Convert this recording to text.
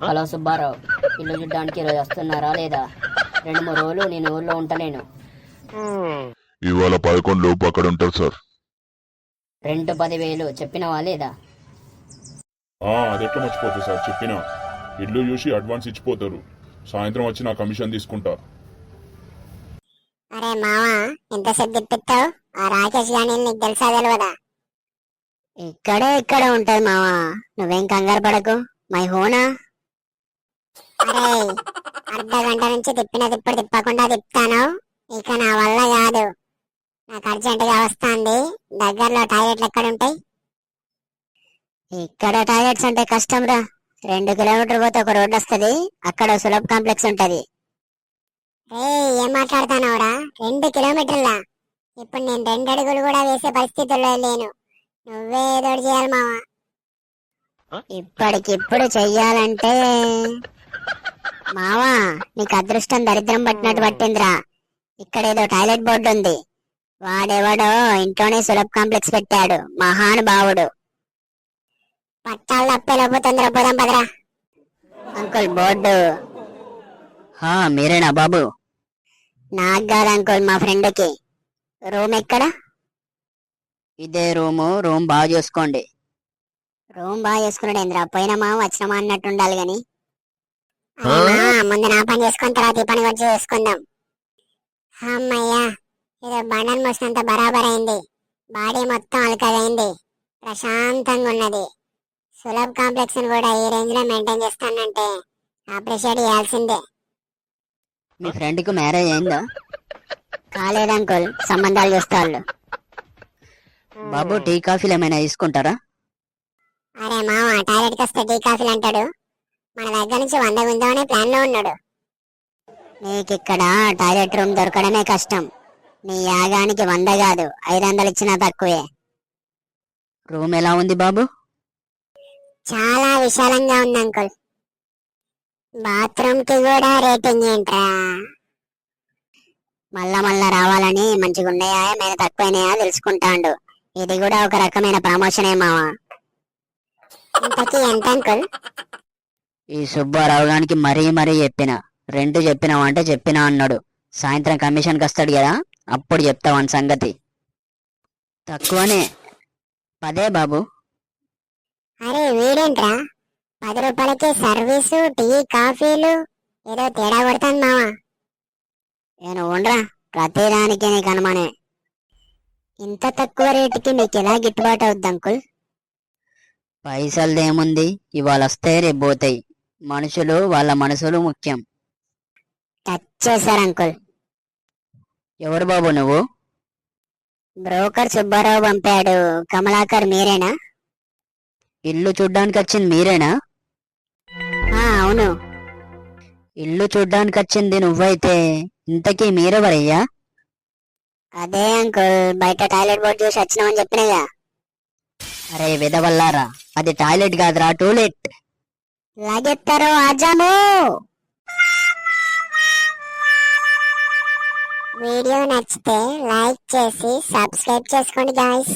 Hello Subbarao, ఇల్లు చూడ్డానికి ఈరోజు వస్తున్నారా లేదా? 2-3 రోజులు నేను ఊర్లో ఉంటలేను. ఇవాళ 11 లోపు అక్కడ ఉంటారు సార్. రెంట్ 10,000 చెప్పినవా లేదా? అది ఎట్లా మర్చిపోతుంది సార్, చెప్పినా. ఇల్లు చూసి అడ్వాన్స్ ఇచ్చిపోతారు. సాయంత్రం వచ్చి నా కమిషన్ తీసుకుంటా. అరే మావా, ఎంతసేపు తిప్పిస్తావు? ఆ రాకేష్ గాని నీకు తెలుసా తెలియదా? ఇక్కడ ఉంటది మావా, నువ్వేం కంగారు పడకు. మై హోనా. అరే, అర్ధ గంట నుంచి తిప్పిన తిప్పుడు తిప్పకుండా తిప్పుతాను. ఇక నా వల్ల కాదు. నాకు అర్జెంట్ గా వస్తాంది. దగ్గరలో టాయిలెట్లు ఎక్కడుంటాయి? ఇక్కడ టాయిలెట్స్ అంటే కష్టం రా. 2 కిలోమీటర్ పోతే ఒక రోడ్డు వస్తుంది. అక్కడ సులభ్ కాంప్లెక్స్ ఉంటది. ఏం మాట్లాడుతున్నావురా? 2 కిలోమీటర్లా? ఇప్పుడు నేను 2 అడుగులు కూడా వేసే పరిస్థితుల్లో లేను. నువ్వే ఏదో చేయాలి మావా. ఇప్పటికిప్పుడు చెయ్యాలంటే మావా, నీకు అదృష్టం దరిద్రం పట్టినట్టు పట్టిందిరా. ఇక్కడేదో టాయిలెట్ బోర్డు ఉంది. వాడెవడో ఇంట్లోనే సులభ్ కాంప్లెక్స్ పెట్టాడు, మహానుభావుడు. పట్టాలు తప్పేలోపు తొందర పోదాం పదరా. Uncle board. మీరేనా బాబు? నాకు కాదు అంకుల్, మా ఫ్రెండ్కి. రూమ్ ఎక్కడ? ఇదే రూమ్ బాగా చూసుకోండి. రూమ్ బాగా చేసుకున్నాడు ఏంద్రా? పోయినామా వచ్చినామా అన్నట్టు ఉండాలి గాని. ముందు నా పని చేసుకున్న తర్వాత ఈ పని వచ్చి చేసుకుందాం. అమ్మయ్యా, ఏదో బండను మోసినంత బరాబర్ అయింది. బాడీ మొత్తం అలకగైంది. ప్రశాంతంగా ఉన్నది. సులభ్ కాంప్లెక్స్ కూడా ఈ రేంజ్ లో మెయింటైన్ చేస్తానంటే అప్రిషియేట్ చేయాల్సిందే. మీ ఫ్రెండ్ కు మ్యారేజ్ అయిందా? కాలేదు అంకుల్, సంబంధాలు చూస్తాళ్ళు. బాబు, టీ కాఫీలు ఏమైనా తీసుకుంటారా? అరే మామ, టాయిలెట్ కి వస్తే టీ కాఫీలు అంటాడు. మన దగ్గర నుంచి 100 గుందామనే ప్లాన్ లో ఉన్నాడు. నీకిక్కడ టాయిలెట్ రూమ్ దొరకడమే కష్టం. నీ యాగానికి 100 కాదు 500 ఇచ్చినా తక్కువే. రూమ్ ఎలా ఉంది బాబు? చాలా విశాలంగా ఉంది అంకుల్. బాత్రూమ్ కి కూడా రేటింగ్ ఏంట్రా? మళ్ళా రావాలని మంచిగా ఉన్నాయా మీద తక్కువైనాయా తెలుసుకుంటాండు. ఇది కూడా ఒక రకమైన ప్రమోషనే మావా. ఇంతకీ ఎంత అంకుల్? ఈ సుబ్బారావు గానికి మరీ చెప్పిన, రెంట్ చెప్పినావు అంటే చెప్పినా అన్నాడు. సాయంత్రం కమిషన్కి వస్తాడు కదా, అప్పుడు చెప్తావని సంగతి. తక్కువనే 10 బాబు. అరే వీడేంట్రా 10 రూపాయలకి సర్వీసు, టీ కాఫీలు? ఏదో తేడా కొడతాను మావా. నేను ఉండరా, ప్రతిదానికి నీకు అనుమానే. ఇంత తక్కువ రేటుకి మీకు ఎలా గిట్టుబాటు అవుద్ది అంకుల్? పైసలదేముంది, ఇవాళ వస్తే రేపు పోతాయి. మనుషులు వాళ్ళ మనసులు ముఖ్యం. టచ్ చేశారు అంకుల్. ఎవరు బాబు నువ్వు? బ్రోకర్ సుబ్బారావు పంపాడు. కమలాకర్ మీరేనా? ఇల్లు చూడ్డానికి వచ్చింది మీరేనా? అవును. ఇల్లు చూడ్డానికి వచ్చింది నువ్వైతే ఇంతకీ మీరెవరయ్యా? అదే అంకుల్, బయట టాయిలెట్ బోర్డు చూసి వచ్చినామని చెప్పినగా. అరే విధవల్లారా, అది టాయిలెట్ కాదురా, టూలెట్. లాగెత్తారో ఆజాము. వీడియో నచ్చితే లైక్ చేసి సబ్స్క్రైబ్ చేసుకోండి గాయ్స్.